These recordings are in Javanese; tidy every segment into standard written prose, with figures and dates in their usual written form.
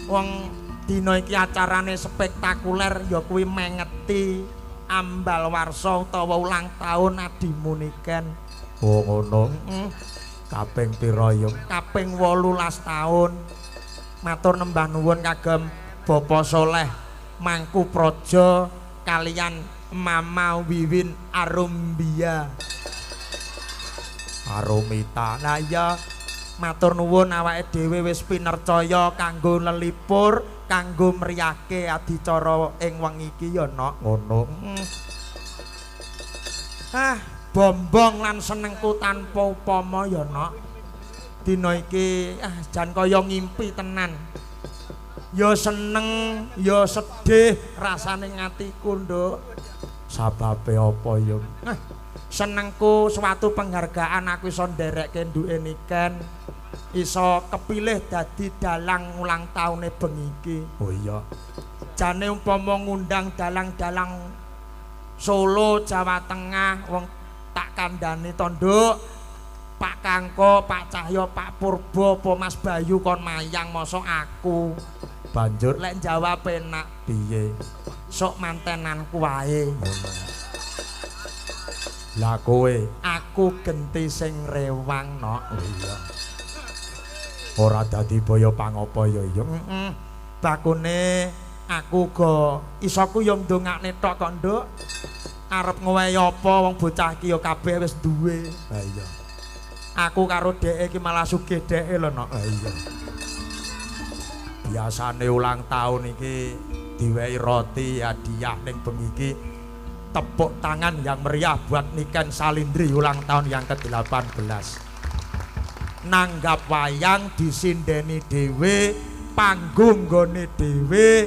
Wong dina iki acarane spektakuler ya kuwi mengeti ambal warsa utawa ulang tahun adimu niken. Oh ngono. Kaping pira ya? Kaping 18 tahun. Matur nembah nuwun kagem Bapak Soleh Mangku Praja kalian Mama Wiwin Arumbia. Arumita. Lah ya matur nuwun awake dhewe wis pinercaya kanggo lelipur, kanggo mriyake adicara ing wengi iki ya nok. Ngono. Bombong lan senengku tanpa upama ya nok. Dina iki jan kaya ngimpi tenan. Ya seneng, ya sedih rasane ngatiku, Nduk. Sababe apa ya? Senengku suatu penghargaan aku iso nderekke nduke niken. Iso kepilih dadi dalang ulang tahune bengi iki. Oh iya. Jane umpama ngundang dalang-dalang Solo, Jawa Tengah, wong tak kandhani to, Nduk. Pak Kangko, Pak Cahyo, Pak Purbo, apa Mas Bayu kon mayang mosok aku. Banjur Lek jawab enak piye? Sok mantenanku wae. Lah kowe Aku genti sing rewang, Nok. oh iya. Ora dadi boyo pangapa ya ya. Bakune aku go isoku yo ndongakne tok kok, Nduk. Arep ngowehi apa wong bocah iki yo kabeh wis duwe. Ha iya. Aku karo dheke iki malah sugih dheke lho, Nok. Ha iya. Biasane ulang tahun iki diwehi roti hadiah ning bengi iki. Tepuk tangan yang meriah buat Niken Salindri ulang tahun yang ke-18. Nanggap wayang disindeni dhewe, panggung nggone dhewe,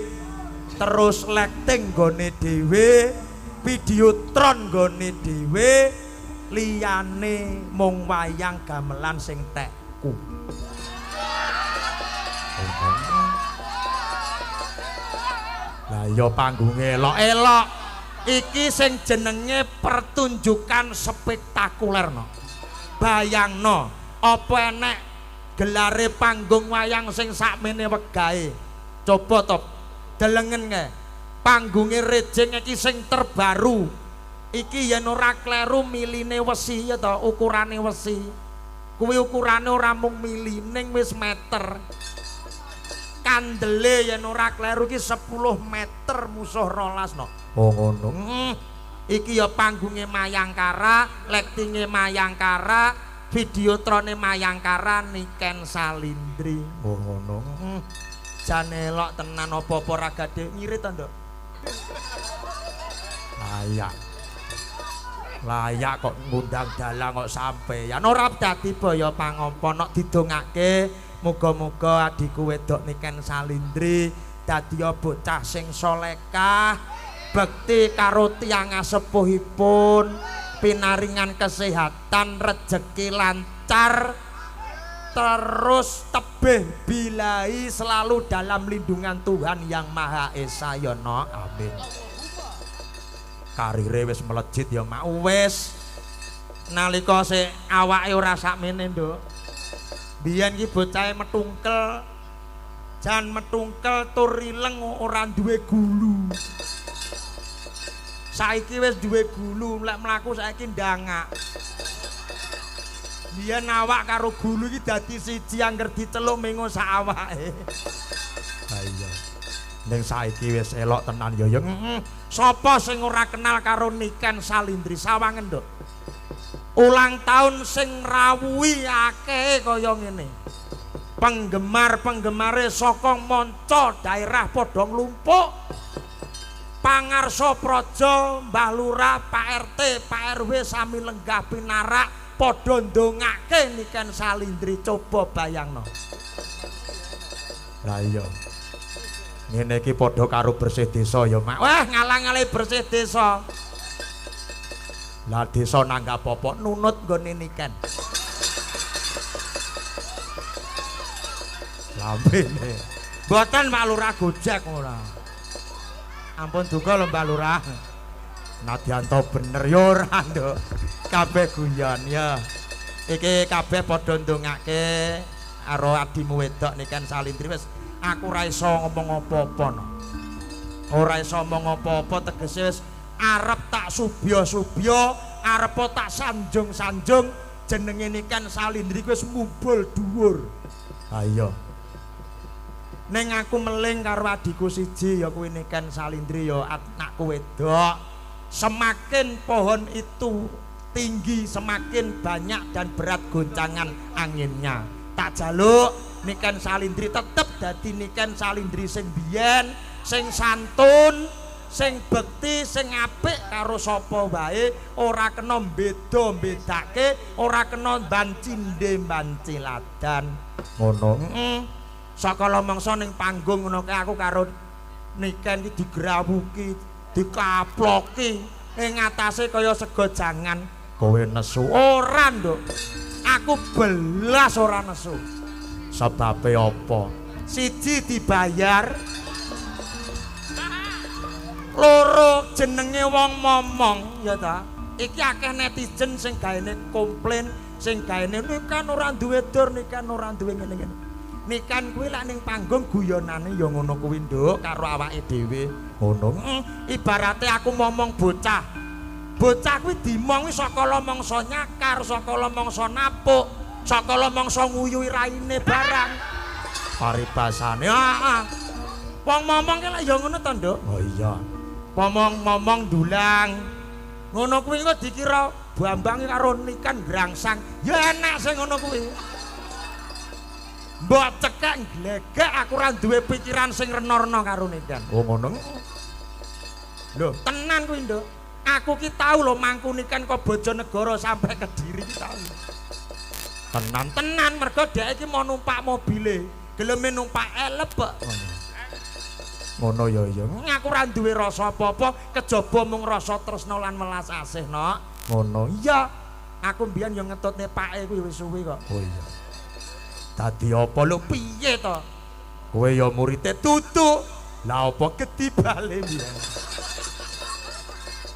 terus lighting nggone dhewe, videotron nggone dhewe, liyane mung wayang gamelan sing tekku. Lah ya panggunge Elok-elok. Iki sing jenenge pertunjukan spektakuler, no. Bayangno, apa enek gelare panggung wayang sing sakmene wegahe. Coba to delengen kae. Panggunge rejing iki sing terbaru. Iki yen ora kleru miline wesi ya to, ukurane wesi. Kuwi ukurane ora mung mili ning wis meter. Kandele yen ora kleru iki 10 meter musuh 12, no. oh ngono. Iki ya panggunge Mayangkara, lightinge Mayangkara, videotrone Mayangkara Niken Salindri. Oh ngono. Jan elok tenan apa-apa ra gadhe ngirit to, Nduk. Layak kok ngundang dalang kok sampeyan. Ora dadi baya pangapa nek didongake muga-muga adiku wedok Niken Salindri dadi bocah sing solekah, bekti karo tiyang sepuhipun, pinaringan kesehatan, rejeki lancar, terus tebih bilahi selalu dalam lindungan Tuhan Yang Maha Esa ya no. Amin. Karire wis melejit ya mak. Wis nalika sik awake ora sakmene, Nduk. Biyen iki bocahe metungkel. Jan metungkel tur rileng ora duwe gulu. Saiki wis duwe gulu, lek mlaku saiki ndangak. Biyen awak karo gulu iki dadi siji angger diceluk mengo sak awake. Ha iya. Ning saiki wis elok tenan ya ya. Sapa sing ora kenal karo Niken Salindri sawangen, Nduk. Ulang tahun sing rawuhi akeh kaya ngene. Penggemar-penggemare saka manca daerah padha nglumpuk. Pangarsa praja, Mbah Lurah, Pak RT, Pak RW sami lenggah pinarak padha ndongake Niken Salindri. Coba bayangno. Lah iya. Ngene iki padha karo bersih desa ya, Mak. Wah, ngalang-alang bersih desa. Lah desa nanggap apa Nunut nggone Niken. lambene. Mboten Pak Lurah gojek ora. Ampun duka lho Mbak Lurah. Nadyanto bener ya ora, Nduk. Kabeh guyon ya. Iki kabeh padha ndongake karo adimu wedok Niken Salindri wis aku ora iso ngomong apa-apa no. Ora iso ngomong apa-apa tegese wis arep tak subya-subya, arep tak sanjung-sanjung jenenge Niken Salindri wis mumbul dhuwur. Ayo. Ning aku meling karo adikku siji ya kuwi Niken Salindri ya anakku wedok. Semakin pohon itu tinggi semakin banyak dan berat goncangan anginnya. Tak jaluk Niken Salindri tetep dadi Niken Salindri sing biyen, sing santun, sing bekti, sing apik karo sapa wae, ora kena beda-bedake, ora kena bancinde banciladan. Ngono. Sakala mangsa ning panggung ngono kae aku karo Niken iki digrawuki, dikaploki ing atase kaya sego jangan. Kowe nesu ora, Nduk. Aku belas ora nesu. Sebabe apa? Siji dibayar, loro jenenge wong momong ya ta. Iki akeh netizen sing gaene komplain, sing gaene Niken ora duwe dur, Niken ora duwe ngene-ngene. Niken kuwi lak ning panggung guyonane ya ngono kuwi Nduk karo awake dhewe. Ngono. Ibarate aku momong bocah. Bocah kuwi dimong saka mangsa nyakar, saka mangsa napuk, saka mangsa nguyuhi raine barang. Paribasane heeh. Wong momong ki lak ya ngono to Nduk. Oh iya. Momong dulang. Ngono kuwi kok dikira Bambang karo Niken grangsang. Ya enak sing ngono kuwi. Mbok cekak glegek aku ora duwe pikiran sing rena-rena karo Niken. Oh ngono. Lho, tenan kuwi, Nduk. Aku ki tau lho mangku Niken kok Bojonegoro sampai Kediri ki tau. Tenan mergo dhek iki mau numpak mobile. Geleme numpak elep kok. Ngono ya ya. Aku ora duwe rasa apa-apa kejaba mung rasa tresna lan welas asih, Nok. Ngono. Iya. Aku mbiyen yo ngetutne pake kuwi wis suwi kok. Oh iya. Dadi apa lho piye to? Kowe ya murite tutu. Lah apa kedibale mbiyen?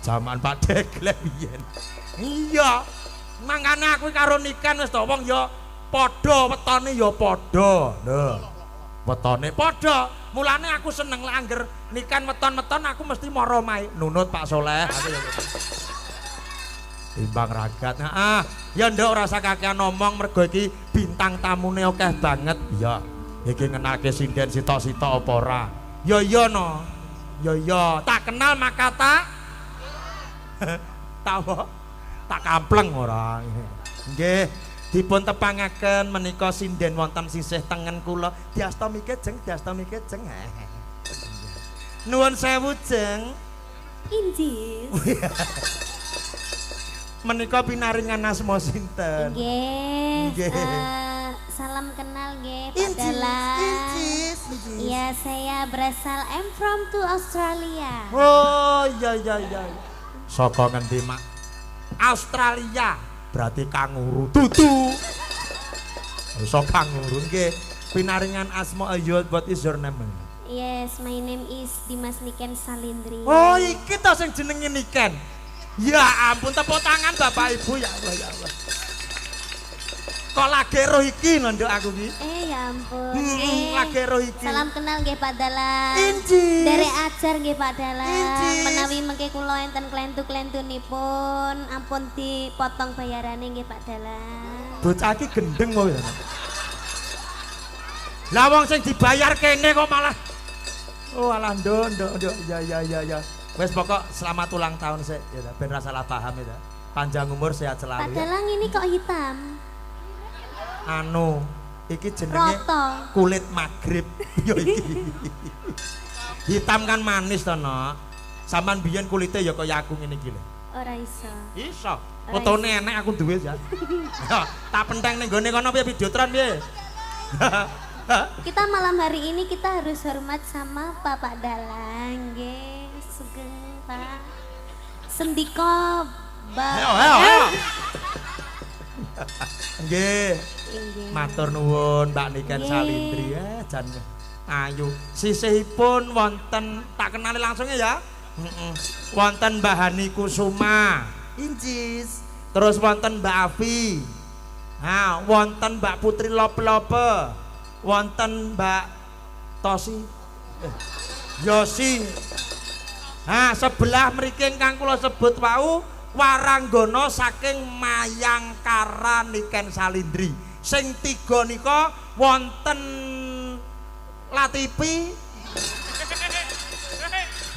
Zaman Pak Deglek biyen. Iya. Mangkane aku karo Niken wis to wong ya padha wetone ya padha. Lho. Wetone padha. Mulane aku seneng lek angger Niken weton-weton aku mesti mara mae. Nunut Pak Soleh. Timbang ragat. Heeh. Ya nduk ora usah kakean ngomong mergo iki bintang tamune akeh banget. Iya. Iki ngenake sinden sitok-sitok apa ora? Ya iya no. Ya iya. Tak kenal maka tak tahu tak kampleng ora. Nggih, dipun tepangaken menika sinden wonten sisih tengen kula. Diastami kejeng, diastami kejeng. Nuwun sewu, Jeng. Injis. Menika pinaringan asma sinten? Nggih. Salam kenal nggih Pak Dalang. Iya, saya berasal from to Australia. Oh, iya. Saka ngendi, Mak? Australia. Berarti kanguru tutu. Saka kanguru nggih. Pinaringan asma ayo, what is your name? Yes, my name is Dimas Niken Salindri. Oh, iki to sing jenenge Niken. Ya ampun, tepuk tangan Bapak Ibu, ya Allah ya Allah. Kok lagi roh iki Nduk aku ki? Ya ampun. Lagi roh iki. Salam kenal nggih Pak Dalang. Injis. Derek ajar nggih Pak Dalang. Injis. Menawi mengke kula enten klentu-klentunipun ampun dipotong bayarane nggih Pak Dalang. Bocah iki gendeng kok ya. Lah wong sing dibayar kene kok malah. Oh alah Nduk. Ya. Wes pokok selamat ulang tahun sih, ya ben ra salah paham ya. Panjang umur sehat selalu. Pak Dalang ini kok hitam? Anu, iki jenenge Roto. kulit magrib. Yo iki. Hitam kan manis to, Nok. Saman biyen kulite ya kaya aku ngene iki lho. Ora iso. Iso. Fotone enek aku duwe ya. Tak penteng ning gone kono piye videotron piye? Kita malam hari ini kita harus hormat sama Bapak Dalang, nggih. Sugeng Pak. Sendika Mbak. Ayo. Nggih. Matur nuwun Mbak Niken Salindri ya, jan ayu. Sisihipun wonten tak kenali langsung ya. Wonten Mbak Hani Kusuma. Injis. Terus wonten Mbak Afi. Wonten Mbak Putri Lope-Lope. Wonten Mbak Tosi. Yosi. Nah, sebelah mriki ingkang kula sebut wau waranggana saking Mayangkara Niken Salindri. Sing tiga nika wonten Latifi.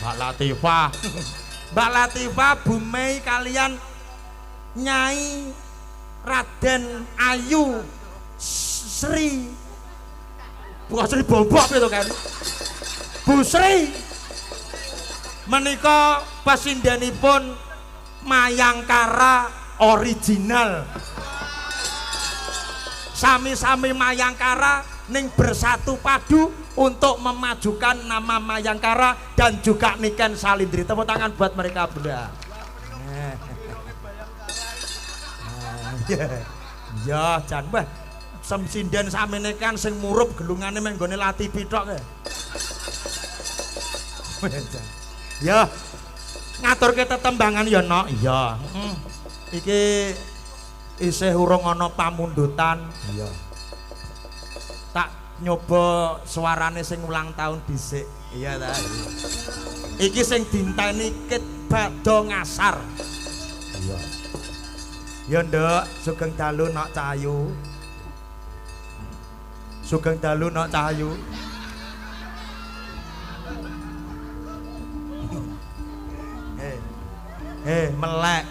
Mbak Latifah. Mbak Latifah Bumei kalian Nyai Raden Ayu Sri. Bukan Sri Bombok itu kan. Bu Sri menika pasindenipun Mayangkara original. Sami-sami Mayangkara ning bersatu padu untuk memajukan nama Mayangkara dan juga Niken Salindri. Tepuk tangan buat mereka bunda. Ya jan bah semsinden samene kan sing murup gelungane meng nggone Latifi tok. Ya ngaturke tetembangan ya nok. Iya. Iki isih urung ana pamundutan. Iya. Tak nyoba suarane sing ulang tahun dhisik. Iya ta. Iki sing dinteni Kit Bado Ngasar. Iya. Ya nduk, sugeng dalu nok Cahayu. Sugeng dalu nok Cahayu. Melek.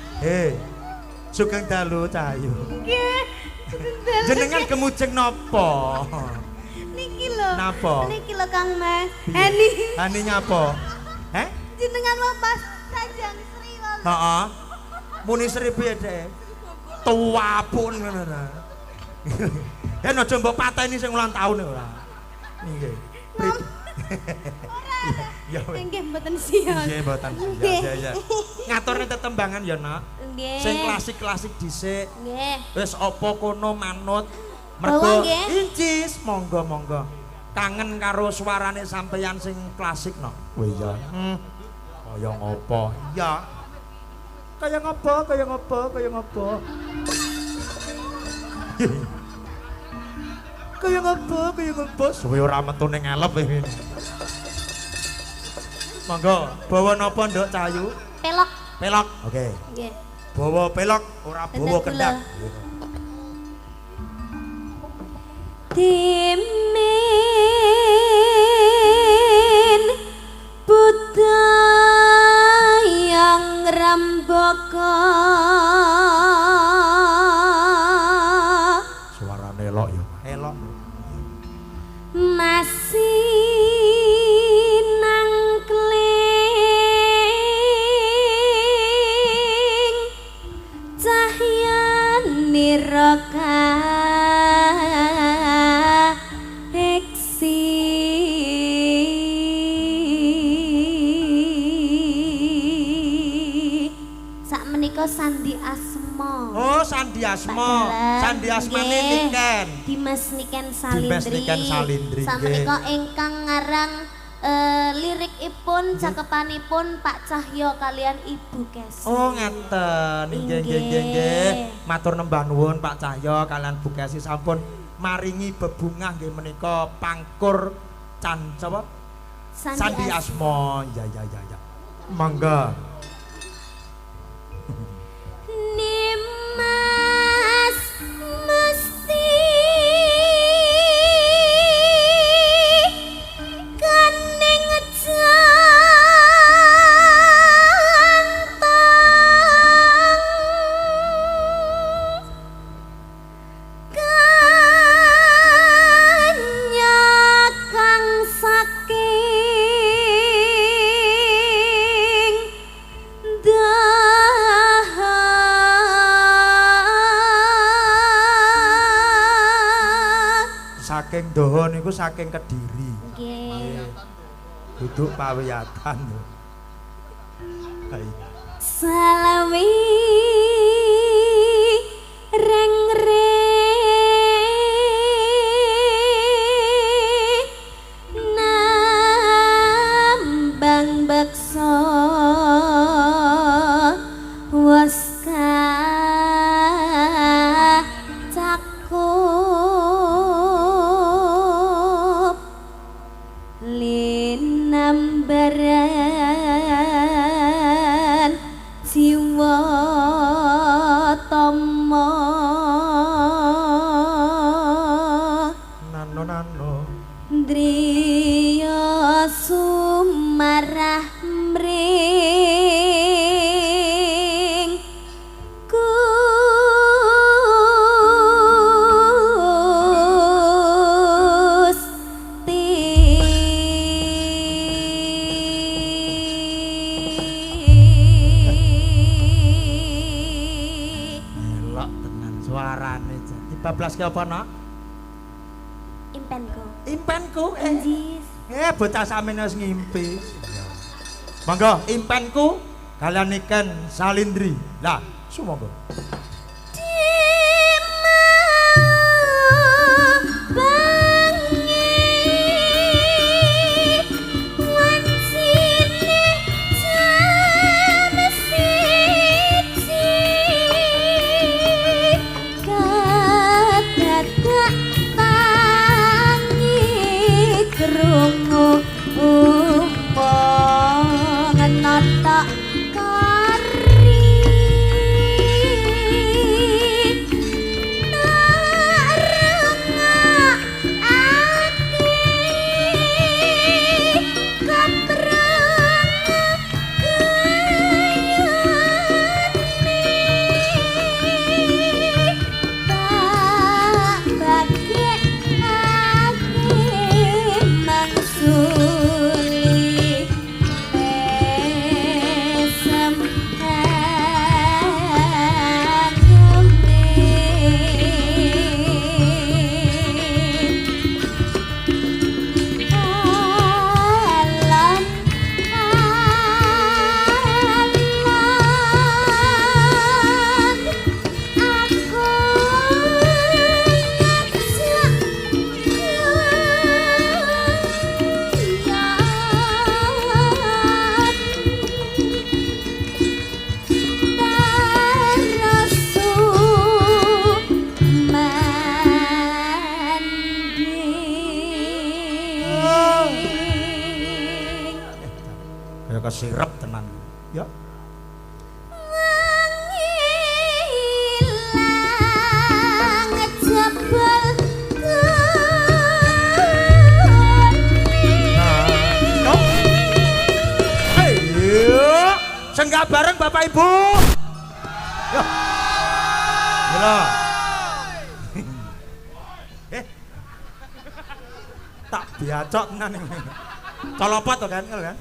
Sugeng dalu Cahayu. Nggih, sugeng dalu. Jenengan kemujeng napa? Niki lho. Napa? Niki lho Kang Mas. Hani nyapa? Jenengan mau pas Sanjang Sri wae. Heeh. Muni Sri piye, Dek? Tua pun ngono ta. Yen aja mbok pateni sing ulang tahun ora. Nggih. Ya nggih mboten siap. Nggih mboten siap. Ya. Ngaturne tetembangan ya, Nak. Nggih. Sing klasik-klasik dhisik. Nggih. Wis apa kono manut. Bawa, Mergo nggih. incis, monggo. Kangen karo suarane sampeyan sing klasik, Nak. Oh iya. Kaya ngopo? Iya. Kaya ngopo? Kaya ngopo? Suwe ora metu ning ngelep iki. Monggo, bawa napa Nduk Cahayu? Pelok. Pelok. Oke. Nggih. Bawa pelok, ora bawa kendak. Timin budayang rambaka Suarane elok ya. Elok. masih nangkling cahyane roka Sandi Asma. Oh, Sandi Asma. Sandi Asmane Niken. Dimas Niken Salindri. Dimas Niken Salindri. Samenika ingkang ngarang lirikipun cakepanipun Pak Cahyo kalian Ibu Kesi. Oh, ngaten. Nggih. Matur nembah nuwun Pak Cahyo kalian Bu Kesi sampun maringi bebungah nggih menika pangkur sapa? Sandi Asma. Ya. Mangga. Nimas mesti kening jantong kanyakang saking saking doho niku saking Kediri. Nggih. Duduk pawiyatan. Salawi reng nambang beksa waska cakup nambaran jiwa tama nano driya sumarah mring elok tenan suarane jadi bablas ke apa nak impenku impenku Anjis bocah sampeyan wis ngimpi monggo impenku kalian Niken Salindri lah sumangga kesirep tenan ya senggak bareng Bapak Ibu ya gila tak biacok tenan colopot to kan ya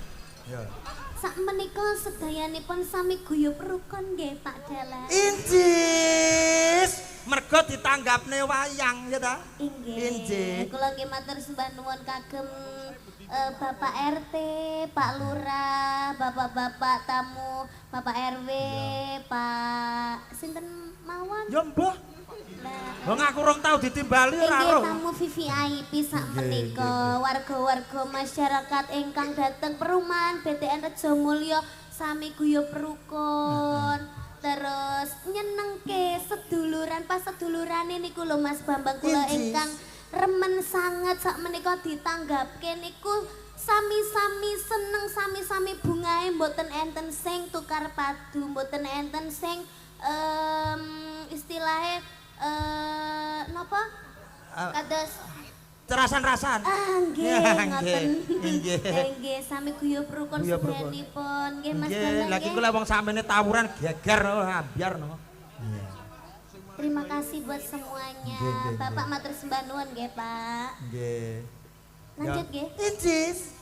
sak menika sedayanipun sami guyub rukun nggih Pak Dalang. Injis, mergo ditanggapne wayang ya ta? Inggih. Kula nggih matur sembah nuwun kagem Bapak RT, Pak Lurah, Bapak-bapak tamu, Bapak RW, Pak sinten mawon? Ya mbah. Wong aku rong tau ditimbali ora ro. Inggih tamu VVIP sak menika, warga-warga masyarakat ingkang dateng perumahan BTN Rejomulyo sami guyub rukun. Terus nyenengke seduluran pas sedulurane niku lho Mas Bambang kula ingkang remen sanget sak menika ditanggapke niku sami-sami seneng sami-sami bungae mboten enten sing tukar padu, mboten enten sing istilahnya napa? Kados terasan-rasan. Nggih, ngoten. Nggih, sami guyub rukun sedayanipun. Nggih Mas Bambang. Lagi kula wong samene tawuran geger ambyar no. Terima kasih buat semuanya. Bapak matur sembah nuwun nggih, Pak. Nggih. Lanjut nggih. Incis.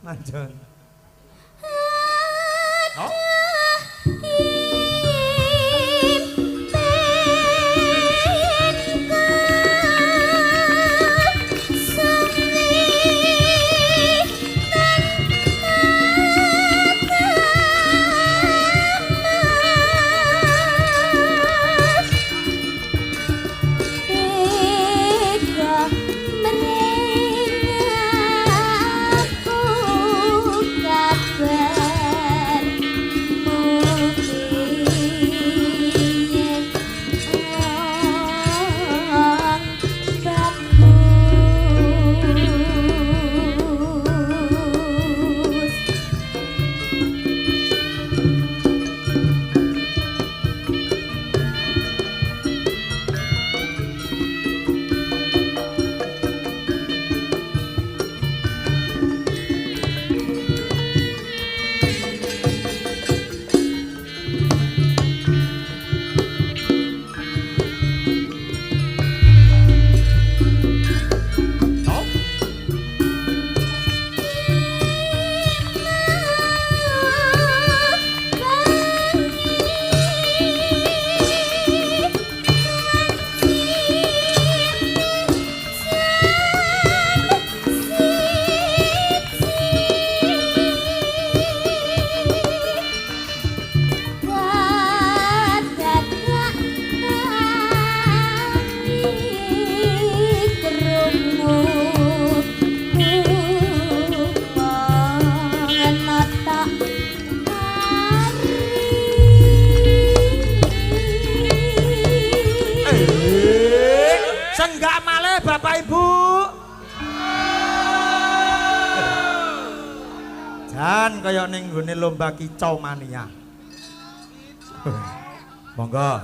Lanjut. Oh. Dan kaya ning nggone lomba kicau mania. Monggo.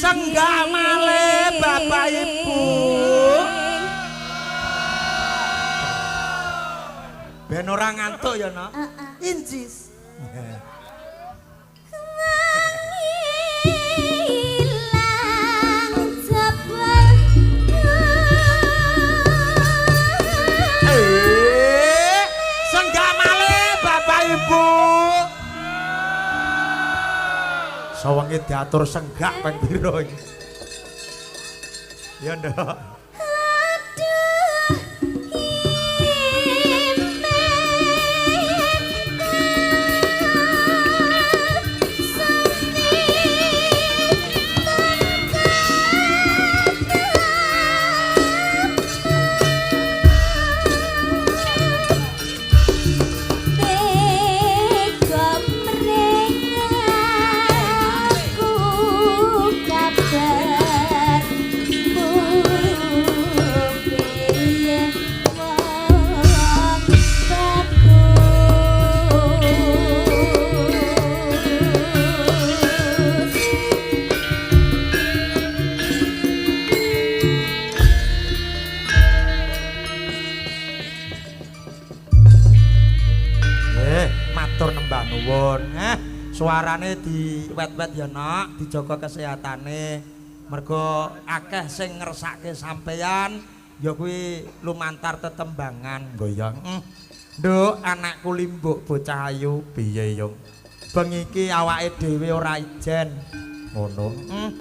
Senggak male Bapak Ibu. Ben ora ngantuk ya, Nok. Injis. Senggak male Bapak Ibu. Sawange diatur senggak ping pira iki. Ya ndok. Matur nembah nuwun. Suarane diwet-wet ya, Nok, dijaga kesehatane. Mergo akeh sing ngersake sampeyan ya kuwi lumantar tetembangan goyang. Nduk, anakku limbuk bocah ayu piye, Yung? Bengi iki awake dhewe ora ijen. Ngono.